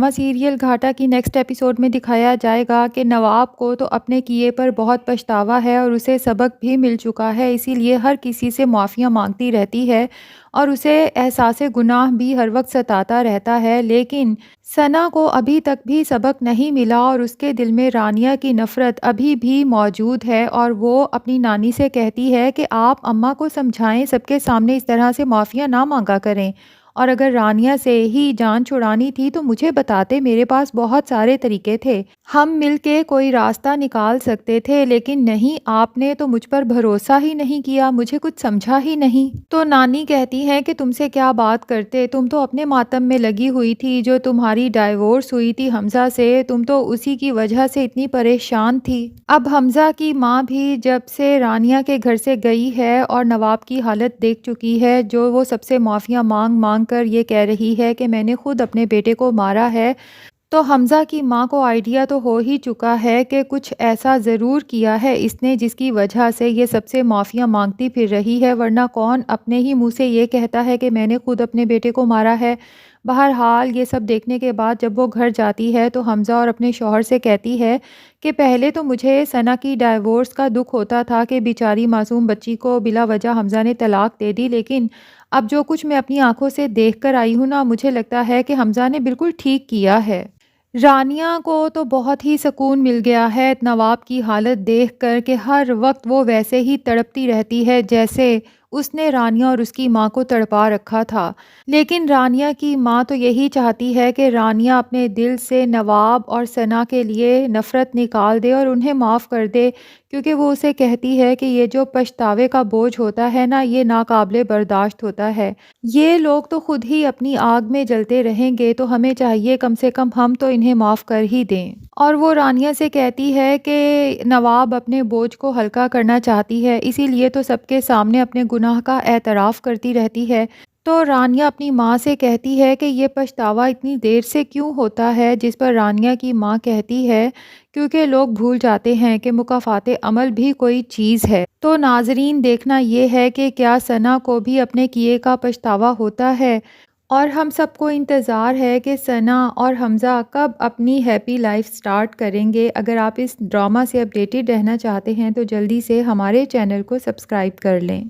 Drama serial گھاٹا کی next episode میں دکھایا جائے گا کہ نواب کو تو اپنے کیے پر بہت پچھتاوا ہے اور اسے سبق بھی مل چکا ہے، اسی لیے ہر کسی سے معافیاں مانگتی رہتی ہے اور اسے احساس گناہ بھی ہر وقت ستاتا رہتا ہے۔ لیکن ثنا کو ابھی تک بھی سبق نہیں ملا اور اس کے دل میں رانیہ کی نفرت ابھی بھی موجود ہے اور وہ اپنی نانی سے کہتی ہے کہ آپ اماں کو سمجھائیں، سب کے سامنے اس طرح سے معافیاں نہ مانگا کریں، اور اگر رانیہ سے ہی جان چھڑانی تھی تو مجھے بتاتے، میرے پاس بہت سارے طریقے تھے، ہم مل کے کوئی راستہ نکال سکتے تھے، لیکن نہیں، آپ نے تو مجھ پر بھروسہ ہی نہیں کیا، مجھے کچھ سمجھا ہی نہیں۔ تو نانی کہتی ہیں کہ تم سے کیا بات کرتے، تم تو اپنے ماتم میں لگی ہوئی تھی، جو تمہاری ڈائیورس ہوئی تھی حمزہ سے، تم تو اسی کی وجہ سے اتنی پریشان تھی۔ اب حمزہ کی ماں بھی جب سے رانیہ کے گھر سے گئی ہے اور نواب کی حالت دیکھ چکی ہے، جو وہ سب سے معافیاں مانگ مانگ کر یہ کہہ رہی ہے کہ میں نے خود اپنے بیٹے کو مارا ہے، تو حمزہ کی ماں کو آئیڈیا تو ہو ہی چکا ہے کہ کچھ ایسا ضرور کیا ہے اس نے جس کی وجہ سے یہ سب سے معافیاں مانگتی پھر رہی ہے، ورنہ کون اپنے ہی منہ سے یہ کہتا ہے کہ میں نے خود اپنے بیٹے کو مارا ہے۔ بہرحال یہ سب دیکھنے کے بعد جب وہ گھر جاتی ہے تو حمزہ اور اپنے شوہر سے کہتی ہے کہ پہلے تو مجھے ثنا کی ڈائیورس کا دکھ ہوتا تھا کہ بیچاری معصوم بچی کو بلا وجہ حمزہ نے طلاق دے دی، لیکن اب جو کچھ میں اپنی آنکھوں سے دیکھ کر آئی ہوں نا، مجھے لگتا ہے کہ حمزہ نے بالکل ٹھیک کیا ہے۔ رانیہ کو تو بہت ہی سکون مل گیا ہے نواب کی حالت دیکھ کر کہ ہر وقت وہ ویسے ہی تڑپتی رہتی ہے جیسے اس نے رانیہ اور اس کی ماں کو تڑپا رکھا تھا، لیکن رانیہ کی ماں تو یہی چاہتی ہے کہ رانیہ اپنے دل سے نواب اور ثنا کے لیے نفرت نکال دے اور انہیں معاف کر دے، کیونکہ وہ اسے کہتی ہے کہ یہ جو پچھتاوے کا بوجھ ہوتا ہے نا، یہ ناقابل برداشت ہوتا ہے، یہ لوگ تو خود ہی اپنی آگ میں جلتے رہیں گے، تو ہمیں چاہیے کم سے کم ہم تو انہیں معاف کر ہی دیں۔ اور وہ رانیہ سے کہتی ہے کہ نواب اپنے بوجھ کو ہلکا کرنا چاہتی ہے، اسی لیے تو سب کے سامنے اپنے گناہ کا اعتراف کرتی رہتی ہے۔ تو رانیہ اپنی ماں سے کہتی ہے کہ یہ پچھتاوا اتنی دیر سے کیوں ہوتا ہے، جس پر رانیہ کی ماں کہتی ہے کیونکہ لوگ بھول جاتے ہیں کہ مکافات عمل بھی کوئی چیز ہے۔ تو ناظرین، دیکھنا یہ ہے کہ کیا ثنا کو بھی اپنے کیے کا پچھتاوا ہوتا ہے، اور ہم سب کو انتظار ہے کہ ثنا اور حمزہ کب اپنی ہیپی لائف سٹارٹ کریں گے۔ اگر آپ اس ڈرامہ سے اپڈیٹڈ رہنا چاہتے ہیں تو جلدی سے ہمارے چینل کو سبسکرائب کر لیں۔